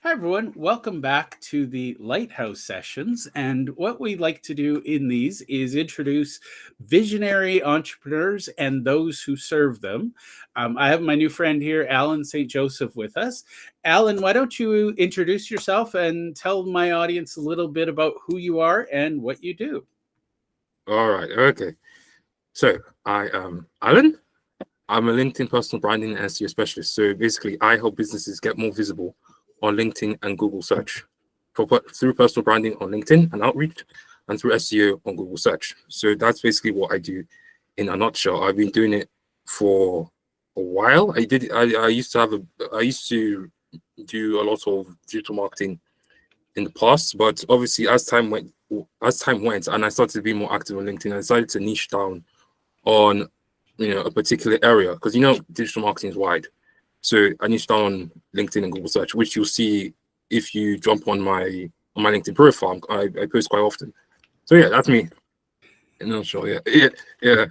Hi, everyone. Welcome back to the Lighthouse sessions. And what we like to do in these is introduce visionary entrepreneurs and those who serve them. I have my new friend here, Alan St. Joseph, with us. Alan, why don't you introduce yourself and tell my audience a little bit about who you are and what you do? All right. Okay. So I am Alan. I'm a LinkedIn personal branding and SEO specialist. So basically, I help businesses get more visible on LinkedIn and Google search through personal branding on LinkedIn and outreach, and through SEO on Google search. So that's basically what I do in a nutshell. I've been doing it for a while. I used to do a lot of digital marketing in the past, but obviously as time went and I started to be more active on LinkedIn, I decided to niche down on a particular area, because digital marketing is wide. So I niched down on LinkedIn and Google search, which you'll see if you jump on my LinkedIn profile. I post quite often. So yeah, that's me in a nutshell. Yeah.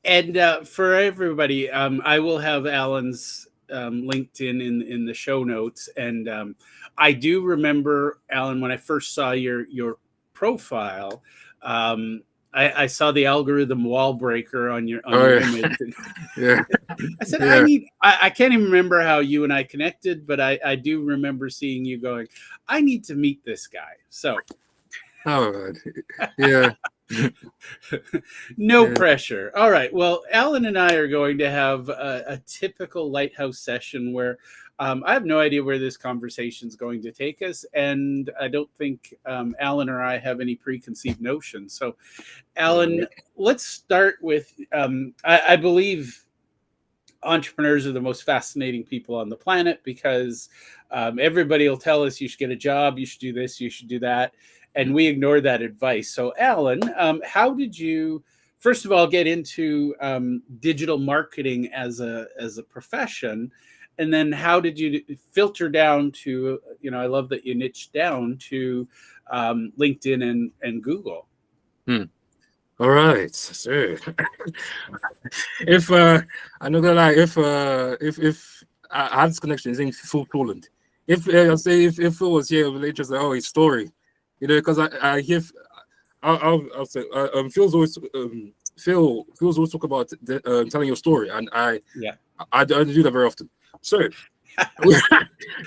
And for everybody, I will have Alan's LinkedIn in the show notes. And I do remember, Alan, when I first saw your profile, um, I saw the algorithm wall breaker on your Oh yeah. image. And Yeah. I said, Yeah. I can't even remember how you and I connected, but I do remember seeing you going, I need to meet this guy. So Oh man. Yeah. no Yeah. pressure. All right. Well, Alan and I are going to have a typical Lighthouse session where I have no idea where this conversation is going to take us. And I don't think Alan or I have any preconceived notions. So, Alan, let's start with I believe entrepreneurs are the most fascinating people on the planet because everybody will tell us you should get a job, you should do this, you should do that, and we ignore that advice. So, Alan, how did you, first of all, get into digital marketing as a profession, and then how did you filter down to, I love that you niched down to LinkedIn and Google. Hmm. All right. So if I'm not gonna lie, if I had this connection, his name's Phil Poland. If I'll say if Phil was here, we'll just say, oh, his story, because I hear I'll say Phil's always talk about telling your story, and Yeah. I do that very often. So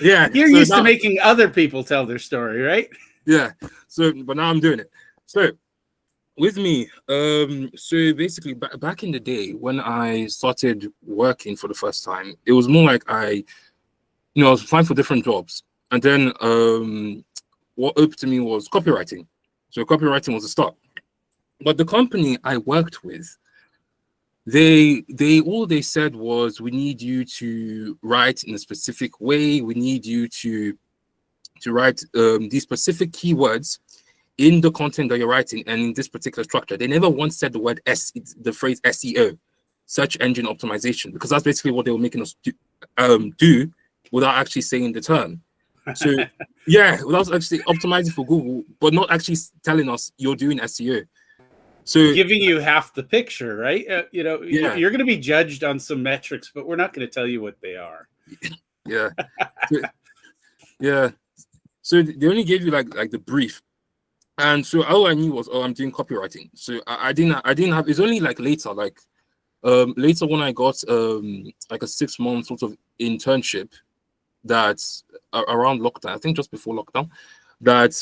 yeah, You're so used to now making other people tell their story, right? yeah, so but now I'm doing it. So with me, so basically back in the day when I started working for the first time, it was more like I was applying for different jobs, and then what opened to me was copywriting. So copywriting was the start. But the company I worked with, they said was, we need you to write in a specific way. We need you to write these specific keywords in the content that you're writing and in this particular structure. They never once said the phrase SEO, search engine optimization, because that's basically what they were making us do without actually saying the term. So yeah, without actually optimizing for Google, but not actually telling us you're doing SEO. So Giving you half the picture, right? yeah, You're going to be judged on some metrics, but we're not going to tell you what they are. yeah, so, yeah. So they only gave you like the brief. And so all I knew was, oh, I'm doing copywriting. So I didn't have. It's only like later when I got like a 6 month sort of internship that's around lockdown. I think just before lockdown, that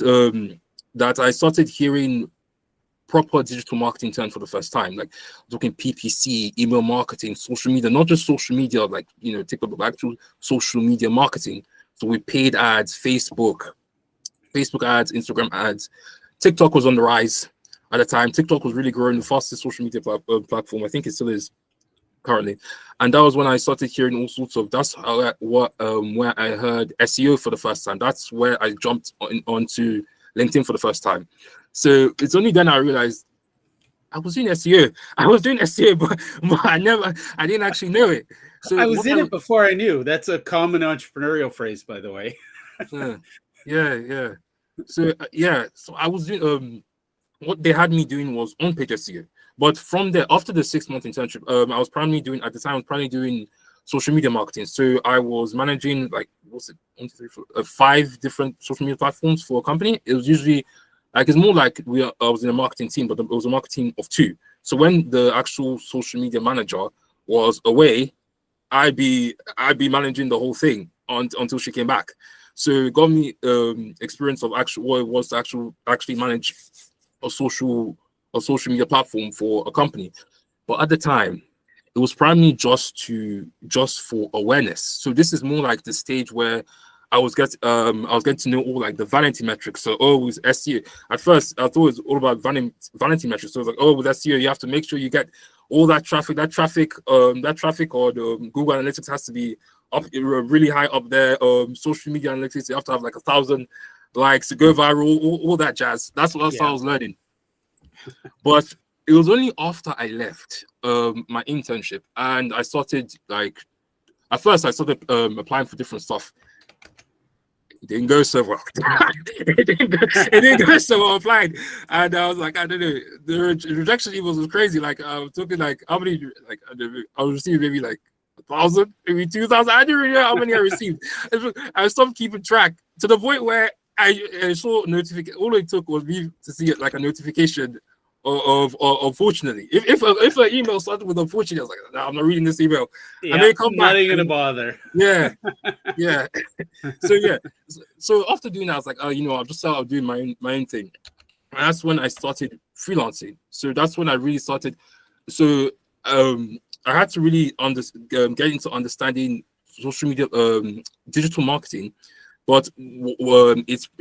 that I started hearing proper digital marketing terms for the first time, like talking PPC, email marketing, social media, not just social media, like TikTok, but actual social media marketing. So we paid ads, Facebook ads, Instagram ads. TikTok was on the rise at the time. TikTok was really growing, the fastest social media platform. I think it still is currently. And that was when I started hearing all sorts of. That's how where I heard SEO for the first time. That's where I jumped onto LinkedIn for the first time. So it's only then I realized I was doing SEO. I was doing SEO, but I didn't actually know it. So I was what in it before I knew. That's a common entrepreneurial phrase, by the way. yeah, yeah. So yeah, so I was doing what they had me doing was on page SEO. But from there, after the 6 month internship, I was primarily doing at the time. I was primarily doing social media marketing. So I was managing like, what's it, 1, 2, 3, 4, 5 different social media platforms for a company. It was usually like, it's more like I was in a marketing team, but it was a marketing of 2. So when the actual social media manager was away, I'd be managing the whole thing until she came back. So it got me experience of what it was to actually manage a social media platform for a company. But at the time, it was primarily just for awareness. So this is more like the stage where I was getting to know all like the vanity metrics. So with SEO, at first I thought it was all about vanity metrics. So I was like, with SEO, you have to make sure you get all that traffic. That traffic on Google Analytics has to be up really high up there. Social media analytics, you have to have like 1,000 likes to go viral. All that jazz. That's what I was learning. But it was only after I left my internship and I started like, at first I started applying for different stuff. It didn't go so well. it didn't go so well applying. And I was like, I don't know. The rejection emails was crazy. Like I was talking like how many, like I was receiving maybe like 1,000, maybe 2,000. I didn't really know how many I received. I stopped keeping track to the point where I saw notification. All it took was me to see it like a notification of unfortunately. If an email started with unfortunately, I was like, nah, I'm not reading this email. Yeah, and they come back. Not even gonna bother. Yeah. So after doing that, I was like, I'll just start doing my own thing. And that's when I started freelancing. So that's when I really started. So I had to really get into understanding social media, digital marketing, but its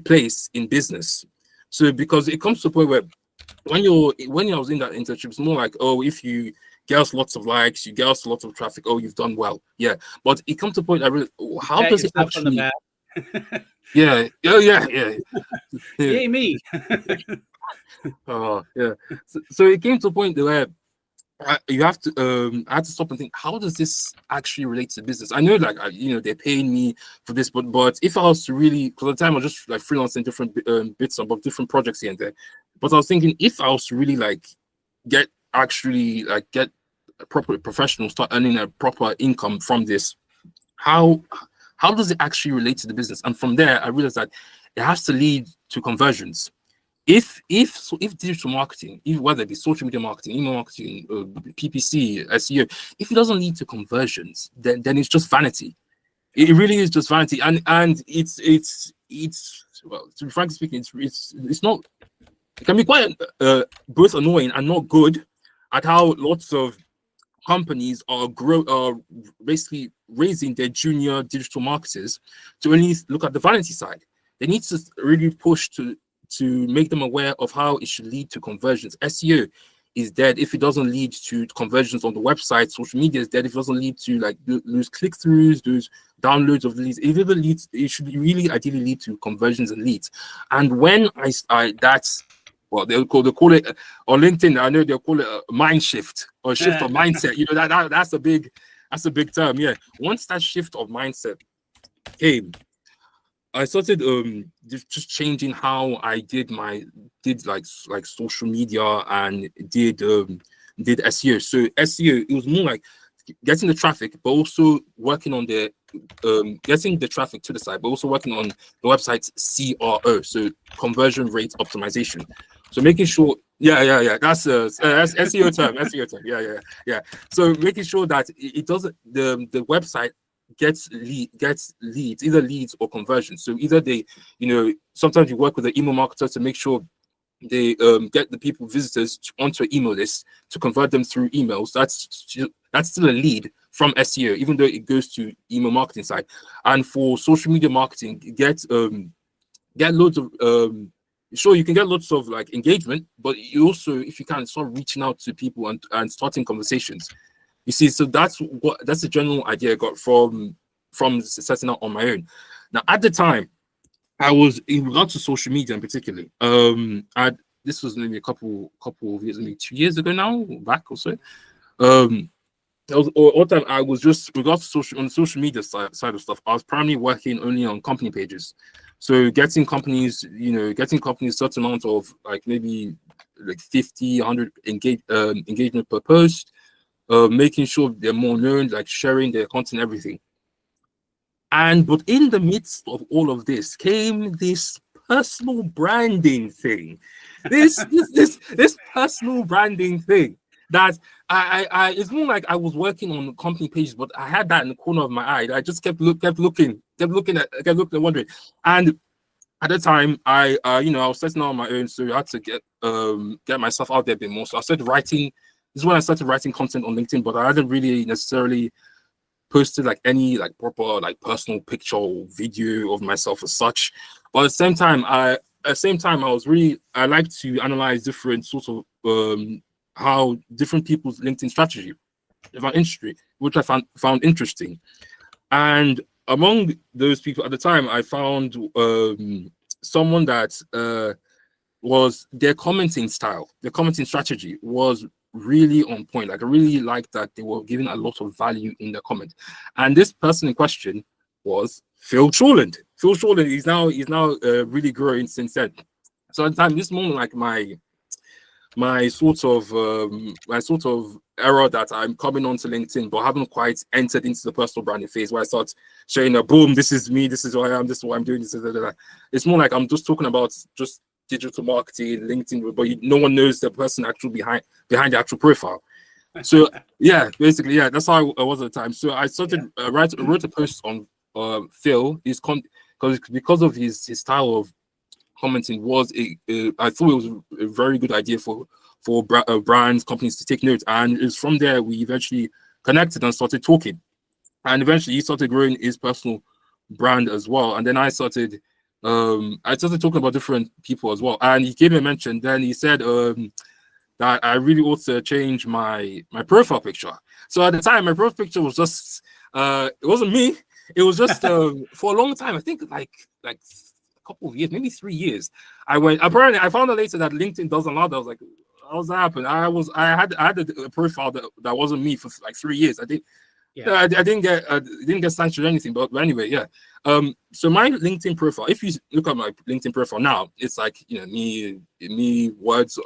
place in business. So because it comes to a point where when I was in that internship, it's more like, if you get us lots of likes, you get us lots of traffic, you've done well. Yeah. But it comes to a point how does it actually yeah. Yay me. Yeah. So it came to a point where you have to I had to stop and think, how does this actually relate to business? I know like they're paying me for this, but if I was to really, because at the time I was just like freelancing different bits of different projects here and there, but I was thinking if I was to really like get a proper professional, start earning a proper income from this, how does it actually relate to the business? And from there I realized that it has to lead to conversions. If digital marketing, whether it be social media marketing, email marketing, PPC, SEO, if it doesn't lead to conversions, then it's just vanity. It really is just vanity, and it's well, to be frankly speaking, it's not. It can be quite both annoying and not good at how lots of companies are basically raising their junior digital marketers to only look at the vanity side. They need to really push to make them aware of how it should lead to conversions. SEO is dead if it doesn't lead to conversions on the website. Social media is dead if it doesn't lead to like lose click-throughs, those downloads of the leads. It should really ideally lead to conversions and leads. And when that's well, they'll call it on LinkedIn. I know they'll call it a mind shift or shift of mindset. That's a big term. Yeah. Once that shift of mindset came, I started just changing how I did like social media and did SEO. So SEO, it was more like getting the traffic, but also working on the getting the traffic to the site, but also working on the website's CRO, so conversion rate optimization. So making sure, that's SEO term, SEO term, yeah. So making sure that it doesn't the website gets leads, either leads or conversions. So either they, sometimes you work with the email marketer to make sure they get the people, visitors onto an email list to convert them through emails. That's still a lead from SEO, even though it goes to email marketing side. And for social media marketing, get loads of sure, you can get lots of like engagement, but you also, if you can, start reaching out to people and starting conversations. You see, so that's the general idea I got from setting out on my own. Now, at the time, I was in regard to social media in particular. This was maybe a couple of years, maybe 2 years ago now, back or so. All time I was just regards to on the social media side of stuff. I was primarily working only on company pages, so getting companies certain amount of like maybe like 50, 100 engagement per post. making sure they're more known, like sharing their content, everything. But in the midst of all of this came this personal branding thing. This personal branding thing that I it's more like I was working on company pages, but I had that in the corner of my eye. I just kept looking, wondering. And at the time, I was setting out on my own, so I had to get myself out there a bit more. So I started writing. This is when I started writing content on LinkedIn, but I hadn't really necessarily posted like any like proper like personal picture or video of myself as such. But at the same time I like to analyze different sorts of how different people's LinkedIn strategy of our industry, which I found interesting. And among those people at the time, I found someone that was their commenting style, their commenting strategy was really on point. Like I really liked that they were giving a lot of value in the comment. And this person in question was Phil Shortland. Phil Shortland is now really growing since then. So at the time, this moment, like my sort of error that I'm coming onto LinkedIn, but haven't quite entered into the personal branding phase where I start showing a boom, this is me, this is who I am, this is what I'm doing, It's more like I'm just talking about just digital marketing, LinkedIn, but no one knows the person actually behind the actual profile. So yeah, basically, yeah, that's how I was at the time. So I started wrote a post on Phil. Because of his style of commenting I thought it was a very good idea for brands, companies to take note. And it's from there we eventually connected and started talking. And eventually he started growing his personal brand as well. And then I started talking about different people as well. And he gave me a mention. Then he said that I really ought to change my profile picture. So at the time, my profile picture was just it wasn't me. It was just for a long time. I think like a couple of years, maybe 3 years. I found out later that LinkedIn doesn't allow that. I was like, how's that happen? I had a profile that wasn't me for like 3 years. I didn't get sanctioned or anything, but anyway, yeah. So my LinkedIn profile, if you look at my LinkedIn profile now, it's like me words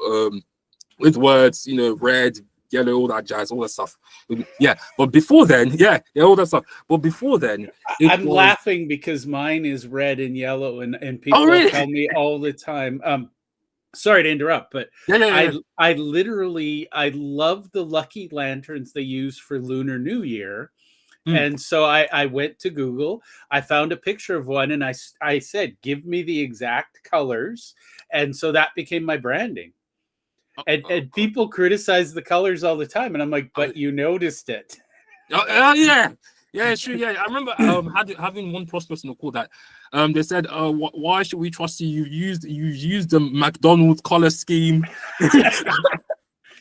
with words, red, yellow, all that jazz, all that stuff. Yeah, but before then, all that stuff. But before then, I'm laughing because mine is red and yellow, and people tell me all the time. Sorry to interrupt, but I literally love the lucky lanterns they use for Lunar New Year. And so I went to Google, I found a picture of one, and I said, give me the exact colors. And so that became my branding. And people criticize the colors all the time. And I'm like, but you noticed it. Yeah, it's true. Yeah, I remember having one prospect in the call that they said, why should we trust you? You used the McDonald's color scheme.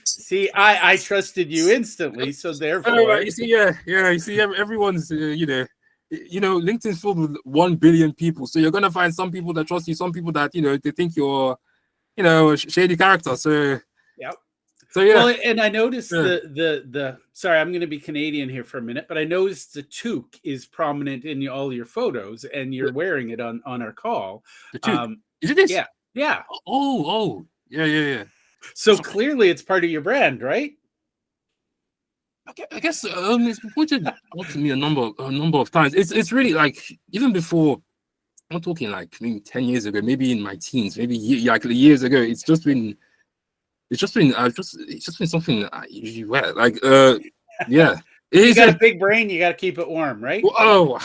See, I trusted you instantly, so therefore, you see, you see, everyone's LinkedIn's filled with 1 billion people, so you're gonna find some people that trust you, some people that they think you're a shady character. So yep. So yeah. Well, and I noticed the sorry, I'm going to be Canadian here for a minute, but I noticed the toque is prominent in all your photos, and you're wearing it on our call. The toque. Is it this? Yeah. Oh, yeah. So clearly, it's part of your brand, right? I guess it's been pointed out to me a number of times. It's really like even before. I'm talking like maybe 10 years ago, maybe in my teens, maybe like years ago. It's just been something that I usually wear. Like yeah. You got a big brain. You got to keep it warm, right? Oh,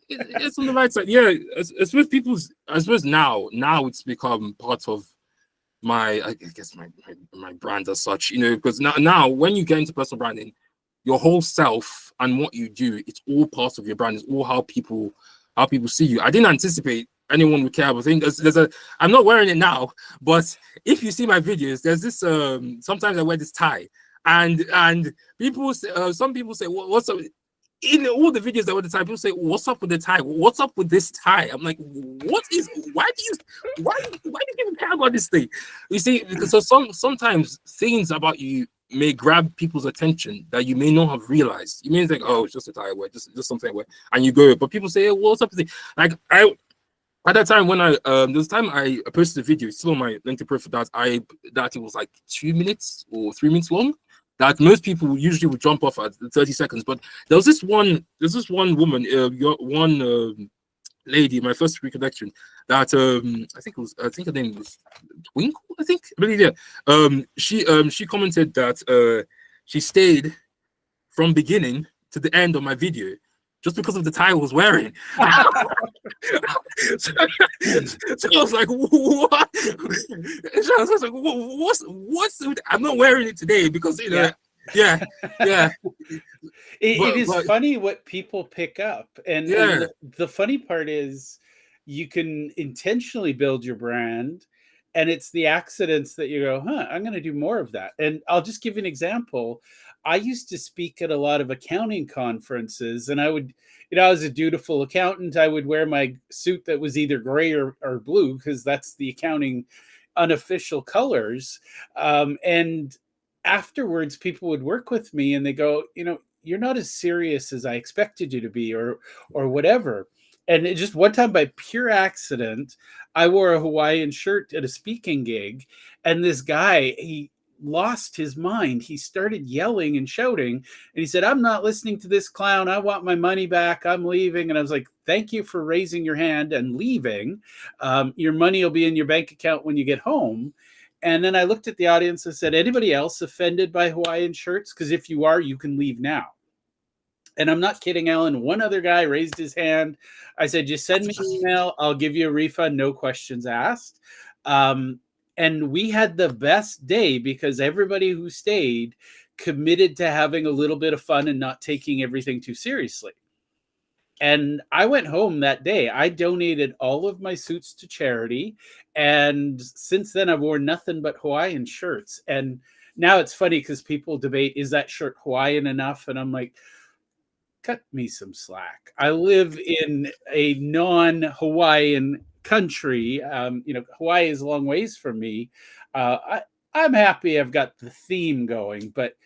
it's on the right side. Yeah, I suppose now it's become part of I guess my brand as such, because now when you get into personal branding, your whole self and what you do, it's all part of your brand. It's all how people see you. I didn't anticipate anyone would care. But I think I'm not wearing it now, but if you see my videos, there's this sometimes I wear this tie, and people say, some people say, what's up? In all the videos that were the tie, people say, what's up with the tie? What's up with this tie? I'm like, why do you even care about this thing? You see, because sometimes things about you may grab people's attention that you may not have realized. You may think, oh, it's just a tie I wear, just something I wear, and you go, but people say, hey, what's up with it? Like at that time when there was time I posted a video, it's still on my LinkedIn profile, that it was like 2 minutes or 3 minutes long. that most people usually would jump off at 30 seconds. But there's this one woman, lady, my first recollection, that I think her name was Twinkle, I believe, yeah. She commented that she stayed from beginning to the end of my video just because of the tie I was wearing. so I was like, what? So I was like, what's I'm not wearing it today because yeah. It is funny what people pick up, and the funny part is you can intentionally build your brand, and it's the accidents that you go, I'm going to do more of that. And I'll just give you an example. I used to speak at a lot of accounting conferences, and I would, I was a dutiful accountant. I would wear my suit that was either gray or blue because that's the accounting unofficial colors. And afterwards, people would work with me and they go, you're not as serious as I expected you to be, or whatever. And it just one time by pure accident, I wore a Hawaiian shirt at a speaking gig, and this guy, he lost his mind. He started yelling and shouting, and he said, "I'm not listening to this clown. I want my money back. I'm leaving." And I was like, "Thank you for raising your hand and leaving. Your money will be in your bank account when you get home." And then I looked at the audience and said, "Anybody else offended by Hawaiian shirts? Because if you are, you can leave now." And I'm not kidding, Alan. One other guy raised his hand. I said, "Just send me an email. I'll give you a refund. No questions asked." And we had the best day because everybody who stayed committed to having a little bit of fun and not taking everything too seriously. And I went home that day. I donated all of my suits to charity. And since then, I've worn nothing but Hawaiian shirts. And now it's funny because people debate, is that shirt Hawaiian enough? And I'm like, cut me some slack. I live in a non-Hawaiian country. Hawaii is a long ways from me. I'm happy I've got the theme going, but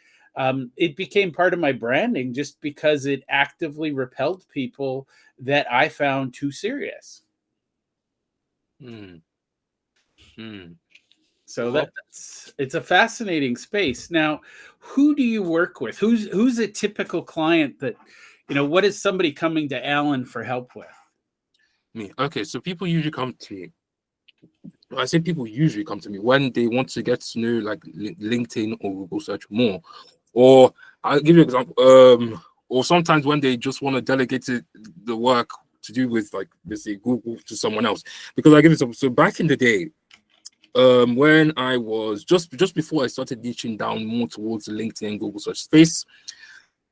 it became part of my branding just because it actively repelled people that I found too serious. So it's a fascinating space. Now, who do you work with? Who's a typical client that, what is somebody coming to Alan for help with? Me. Okay, so people usually come to me. I say people usually come to me when they want to get to know like LinkedIn or Google search more. Or I'll give you an example. Or sometimes when they just want to delegate the work to do with like let's say Google to someone else. Because I give you some. So back in the day, when I was just before I started niching down more towards the LinkedIn and Google search space,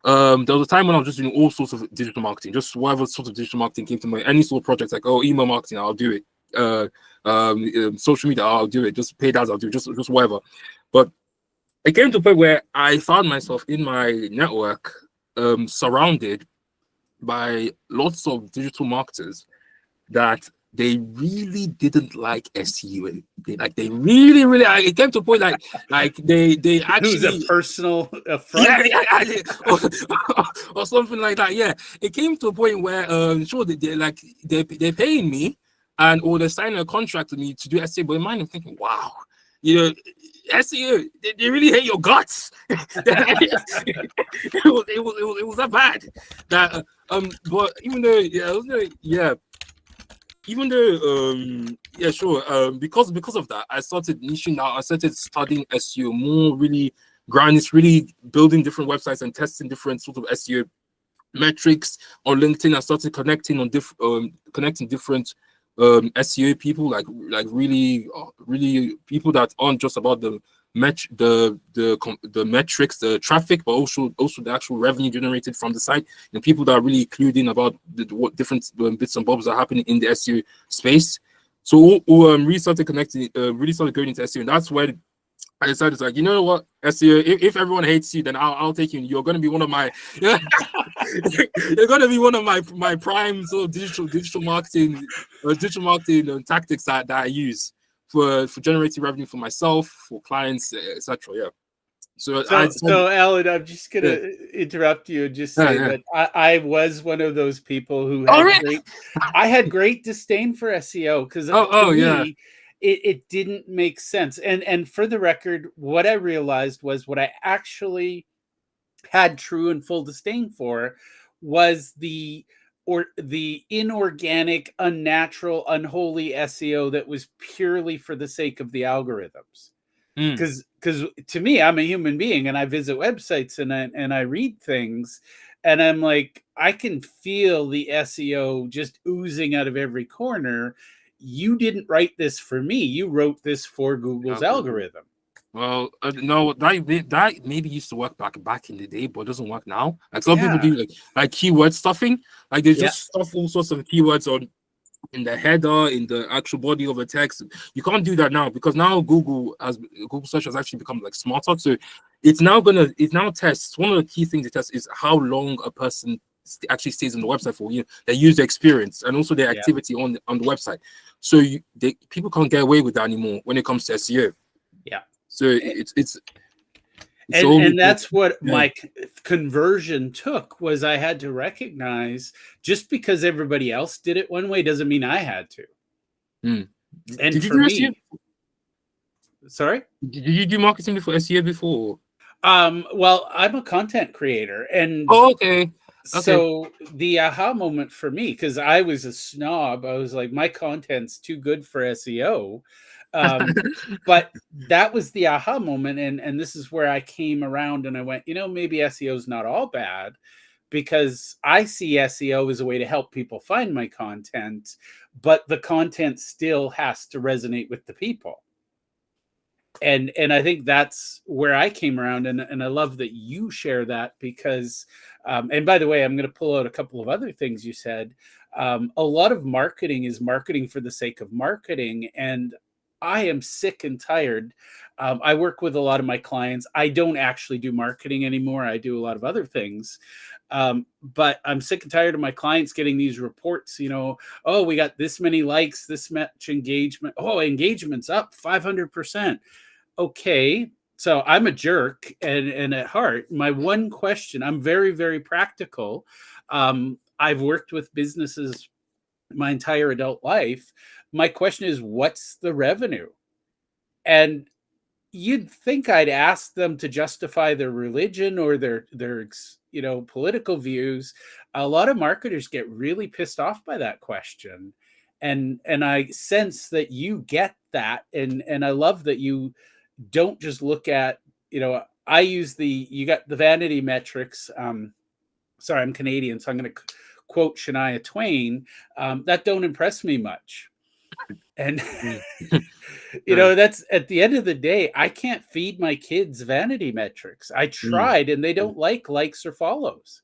there was a time when I was just doing all sorts of digital marketing, just whatever sort of digital marketing came to my any sort of project, like email marketing, I'll do it. Social media, I'll do it. Just paid ads, I'll do it. Just whatever. But it came to a point where I found myself in my network surrounded by lots of digital marketers that they really didn't like SEO. They really, it came to a point like they actually it was a personal affront, or something like that. Yeah, it came to a point where sure they're paying me or they're signing a contract with me to do SEO, but in mind I'm thinking, wow, SEO, they really hate your guts. it was that bad. That but even though sure, because of that, I started niching out. I started studying SEO more, really really building different websites and testing different sort of SEO metrics on LinkedIn. I started connecting on connecting different SEO people, like really people that aren't just about the metrics, the traffic, but also the actual revenue generated from the site, and people that are really clued in about what different bits and bobs are happening in the SEO space. So really started connecting, really started going into SEO, and that's where I decided, like, you know what, SEO, if everyone hates you, then I'll take you. You're going to be one of my you're going to be one of my prime sort of digital marketing tactics that I use for generating revenue for myself, for clients, etc. Yeah. So Alan, I'm just gonna interrupt you and just say that I was one of those people who had I had great disdain for SEO because it didn't make sense. And for the record, what I realized was what I actually had true and full disdain for was the inorganic, unnatural, unholy SEO that was purely for the sake of the algorithms. Mm. Because to me, I'm a human being and I visit websites and I read things, and I'm like, I can feel the SEO just oozing out of every corner. You didn't write this for me. You wrote this for Google's algorithm. Well, no, that maybe used to work back in the day, but it doesn't work now. Like some people do like keyword stuffing. Like they just stuff all sorts of keywords on in the header, in the actual body of a text. You can't do that now because now Google search has actually become like smarter. So it's now tests. One of the key things it tests is how long a person actually stays on the website for, their user experience and also their activity on the website. So people can't get away with that anymore when it comes to SEO. Yeah. So it's and that's what my conversion took, was I had to recognize just because everybody else did it one way doesn't mean I had to. Mm. And did for you do me, SEO? Sorry? Did you do marketing for SEO before? Well, I'm a content creator, and okay. So the aha moment for me, because I was a snob, I was like, my content's too good for SEO. But that was the aha moment, and this is where I came around and I went, maybe SEO is not all bad, because I see SEO as a way to help people find my content, but the content still has to resonate with the people. And I think that's where I came around, and I love that you share that, because and by the way, I'm going to pull out a couple of other things you said. A lot of marketing is marketing for the sake of marketing, and I am sick and tired. I work with a lot of my clients. I don't actually do marketing anymore. I do a lot of other things. But I'm sick and tired of my clients getting these reports, oh, we got this many likes, this much engagement. Oh, engagement's up 500%. Okay. So I'm a jerk, and at heart, my one question, I'm very, very practical. I've worked with businesses my entire adult life. My question is, what's the revenue? And you'd think I'd ask them to justify their religion or their political views. A lot of marketers get really pissed off by that question, and I sense that you get that, and I love that you don't just look at, I use you got the vanity metrics. Sorry, I'm Canadian, so I'm going to quote Shania Twain, that don't impress me much. And that's, at the end of the day, I can't feed my kids vanity metrics. I tried, and they don't like likes or follows.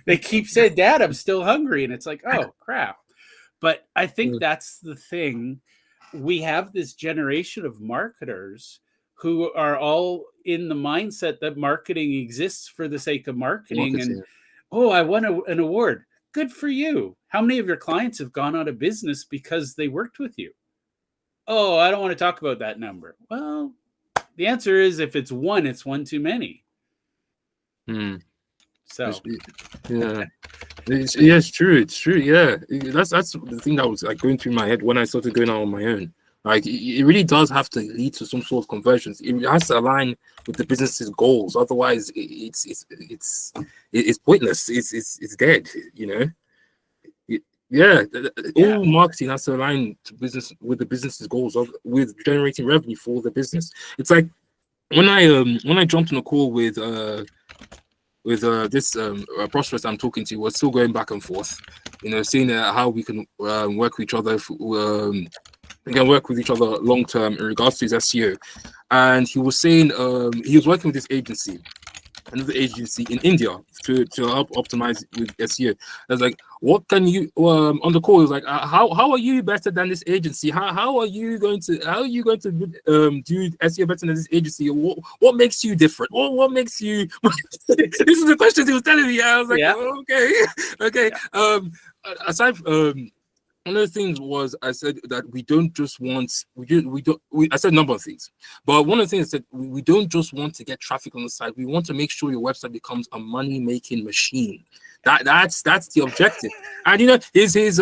They keep saying, Dad, I'm still hungry. And it's like, oh, crap. But I think that's the thing. We have this generation of marketers who are all in the mindset that marketing exists for the sake of marketing. And, oh, I won an award. Good for you. How many of your clients have gone out of business because they worked with you? Oh, I don't want to talk about that number. Well, the answer is, if it's one too many. So it's true. It's true. Yeah, that's the thing that was like going through my head when I started going out on my own. Like it really does have to lead to some sort of conversions. It has to align with the business's goals. Otherwise, it's pointless. It's dead. All marketing has to align to business with the business's goals with generating revenue for the business. It's like when I jumped on a call with this prospect I'm talking to, we're still going back and forth, seeing how we can work with each other. We can work with each other long term in regards to his SEO. And he was saying he was working with this agency, another agency in India, to help optimize with SEO. I was like, what can you on the call? He was like, how are you better than this agency? How are you going to do SEO better than this agency? What makes you different? What makes you this is the questions he was telling me. I was like, okay. Yeah. Aside one of the things was I said that we don't just want I said a number of things, but one of the things I said we don't just want to get traffic on the site. We want to make sure your website becomes a money-making machine. That's the objective. And his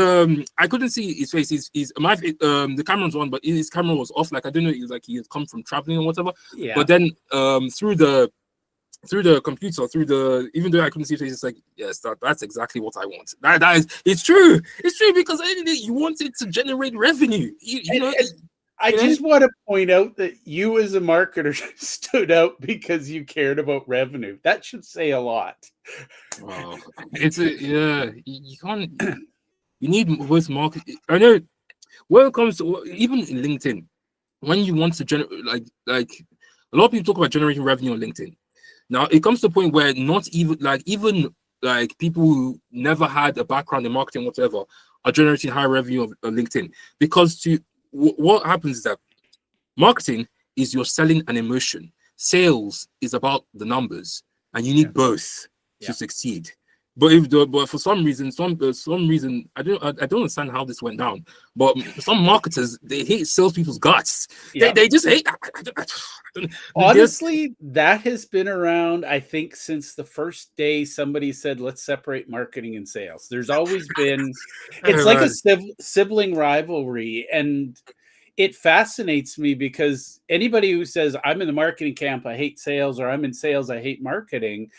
I couldn't see his face. The camera's on, but his camera was off. Like I don't know, it was like he had come from traveling or whatever. Yeah. But then through the computer, even though I couldn't see it, it's like, yes, that's exactly what I want. It's true because you want it to generate revenue. I just want to point out that you as a marketer stood out because you cared about revenue. That should say a lot. Wow. You can't. You need both market. I know when it comes to even in LinkedIn, when you want to generate like a lot of people talk about generating revenue on LinkedIn. Now it comes to a point where not even people who never had a background in marketing whatever are generating high revenue on LinkedIn, because what happens is that marketing is you're selling an emotion. Sales is about the numbers, and you need both to succeed. But for some reason, I don't understand how this went down. But some marketers, they hate salespeople's guts. Yeah. They just hate. I don't, honestly, that has been around, I think, since the first day somebody said, let's separate marketing and sales. There's always been, it's like a sibling rivalry. And it fascinates me because anybody who says, I'm in the marketing camp, I hate sales, or I'm in sales, I hate marketing,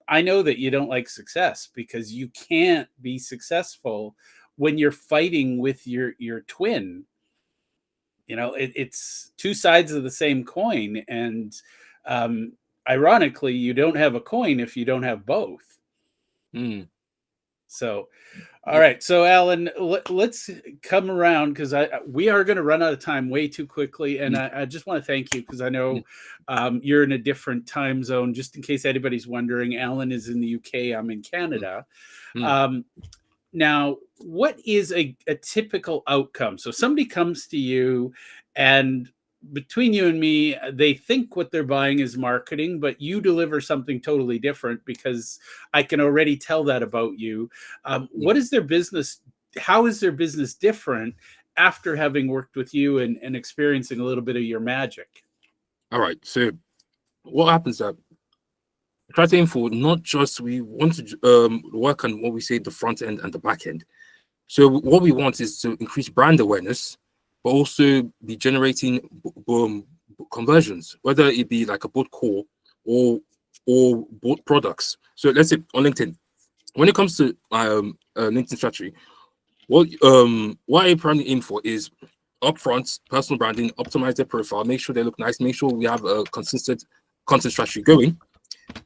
I know that you don't like success, because you can't be successful when you're fighting with your twin. It's two sides of the same coin. And ironically, you don't have a coin if you don't have both. So, all right. So, Alan, let's come around, because we are going to run out of time way too quickly. And I just want to thank you, because I know you're in a different time zone. Just in case anybody's wondering, Alan is in the UK. I'm in Canada. Now, what is a typical outcome? So somebody comes to you, and between you and me, they think what they're buying is marketing, but you deliver something totally different, because I can already tell that about you. What is their business? How is their business different after having worked with you and experiencing a little bit of your magic? All right. So what happens that try to aim for not just we want to work on what we say the front end and the back end. So what we want is to increase brand awareness, but also be generating conversions, whether it be like a bought call or bought products. So let's say on LinkedIn, when it comes to LinkedIn strategy, what I primarily aim for is upfront personal branding, optimize their profile, make sure they look nice, make sure we have a consistent content strategy going.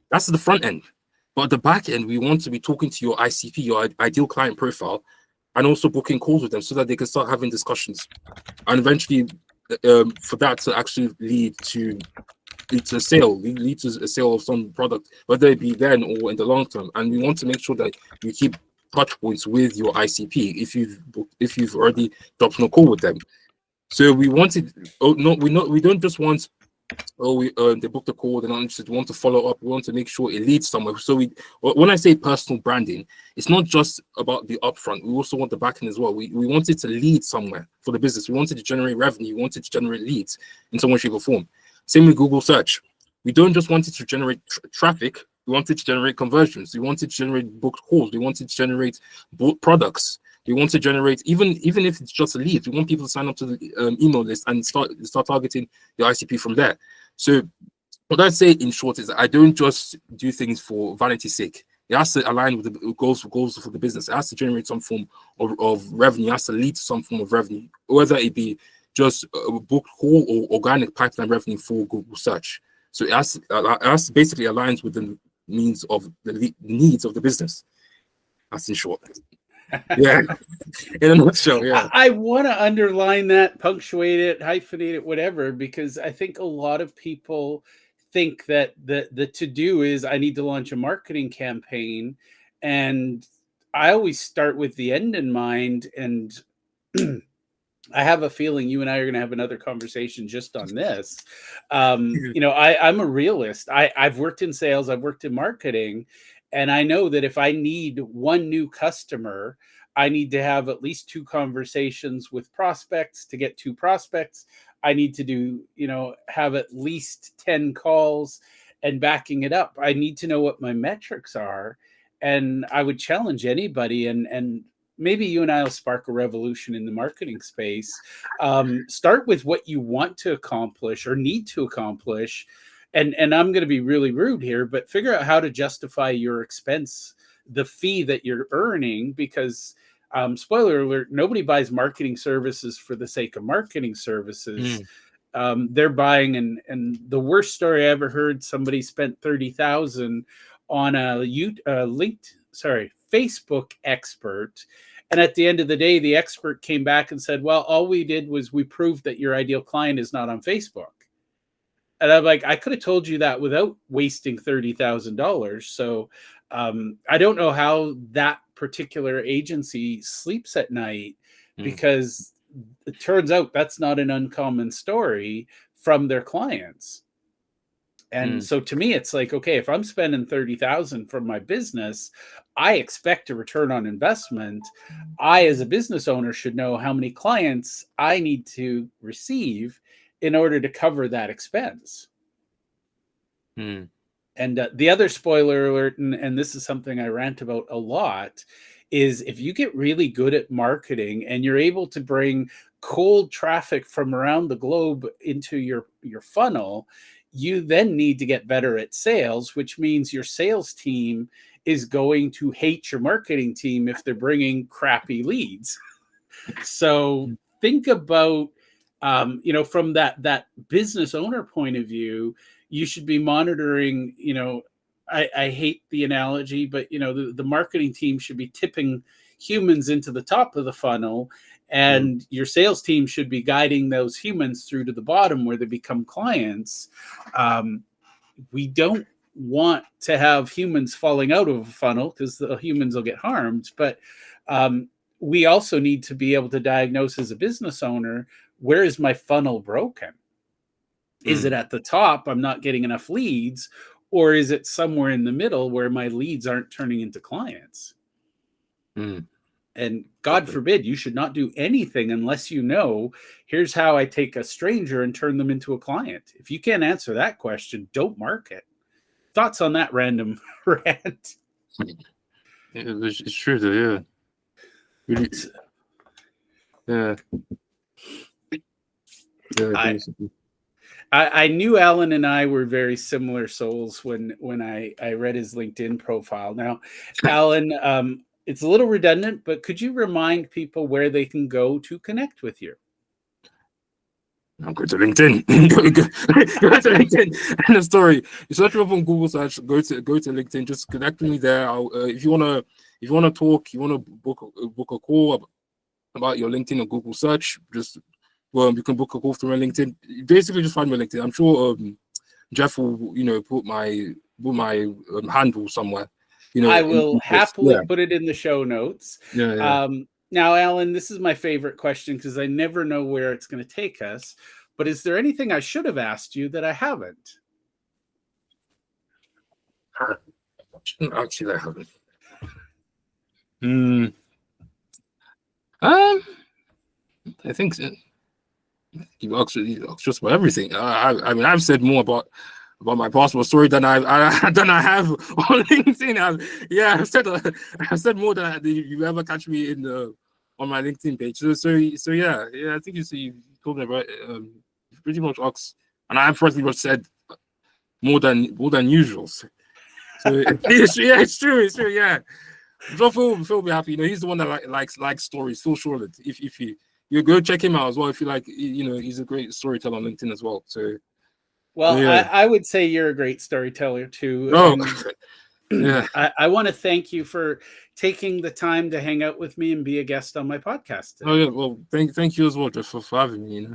That's the front end. But the back end, we want to be talking to your ICP, your ideal client profile, and also booking calls with them so that they can start having discussions. And eventually, for that to actually lead to a sale, lead to a sale of some product, whether it be then or in the long term. And we want to make sure that you keep touch points with your ICP if you've already dropped on a call with them. So we wanted, we don't just want, they booked a call, they're not interested, we want to follow up, we want to make sure it leads somewhere. So when I say personal branding, it's not just about the upfront, we also want the back end as well. We want it to lead somewhere for the business. We wanted to generate revenue, we wanted to generate leads in some way, shape, or form. Same with Google search. We don't just want it to generate traffic, we wanted to generate conversions, we wanted to generate booked calls, we wanted to generate bought products. We want to generate, even if it's just a lead, we want people to sign up to the email list and start targeting your ICP from there. So what I'd say in short is that I don't just do things for vanity's sake. It has to align with the goals for the business. It has to generate some form of revenue. It has to lead to some form of revenue, whether it be just a book call or organic pipeline revenue for Google search. So it has to basically aligns with the needs of the business. That's in short. Yeah, in a nutshell. Yeah, I want to underline that, punctuate it, hyphenate it, whatever, because I think a lot of people think that the to do is I need to launch a marketing campaign, and I always start with the end in mind. And I have a feeling you and I are going to have another conversation just on this. I'm a realist. I've worked in sales, I've worked in marketing, and I know that if I need one new customer, I need to have at least 2 conversations with prospects to get 2 prospects. I need to do, have at least 10 calls, and backing it up, I need to know what my metrics are. And I would challenge anybody, and maybe you and I will spark a revolution in the marketing space. Start with what you want to accomplish or need to accomplish. And I'm going to be really rude here, but figure out how to justify your expense, the fee that you're earning, because spoiler alert, nobody buys marketing services for the sake of marketing services. They're buying, and the worst story I ever heard, somebody spent 30,000 on a Facebook expert, and at the end of the day, the expert came back and said, well, all we did was we proved that your ideal client is not on Facebook. And I'm like, I could have told you that without wasting $30,000. So I don't know how that particular agency sleeps at night, because it turns out that's not an uncommon story from their clients. And so to me, it's like, okay, if I'm spending 30,000 from my business, I expect a return on investment. I, as a business owner, should know how many clients I need to receive in order to cover that expense. And the other spoiler alert, and this is something I rant about a lot, is if you get really good at marketing and you're able to bring cold traffic from around the globe into your funnel, you then need to get better at sales, which means your sales team is going to hate your marketing team if they're bringing crappy leads. So think about, from that business owner point of view, you should be monitoring, I hate the analogy, but the marketing team should be tipping humans into the top of the funnel, and your sales team should be guiding those humans through to the bottom where they become clients. We don't want to have humans falling out of a funnel, because the humans will get harmed, but we also need to be able to diagnose, as a business owner, where is my funnel broken? Is it at the top, I'm not getting enough leads, or is it somewhere in the middle where my leads aren't turning into clients? And God forbid, you should not do anything unless you know, here's how I take a stranger and turn them into a client. If you can't answer that question, don't market. Thoughts on that random rant? It's true though, yeah. Really, yeah. I knew Alan and I were very similar souls when I read his LinkedIn profile. Now, Alan, it's a little redundant, but could you remind people where they can go to connect with you? I'll go to LinkedIn. go to LinkedIn. And the story. You search me up on Google search. Go to LinkedIn. Just connect with me there. If you wanna talk, you wanna book a call about your LinkedIn or Google search, you can book a call through my LinkedIn. Basically, just find me on LinkedIn. I'm sure Jeff will, put my handle somewhere. I will happily put it in the show notes. Yeah. Now, Alan, this is my favorite question, because I never know where it's going to take us. But is there anything I should have asked you that I haven't? Actually, I haven't. I think so. You asked just about everything. I mean, I've said more about my personal story than I have on LinkedIn. I've said more than you ever catch me on my LinkedIn page. So yeah. I think you told me about pretty much asked, and I've pretty much said more than usual. So it's true. Yeah. Phil be happy. He's the one that likes stories. Phil Shortland. If you go check him out as well, if you like, he's a great storyteller on LinkedIn as well. So, well, yeah. I would say you're a great storyteller too. Yeah. I want to thank you for taking the time to hang out with me and be a guest on my podcast today. Oh yeah, well, thank you as well, Jeff, for having me.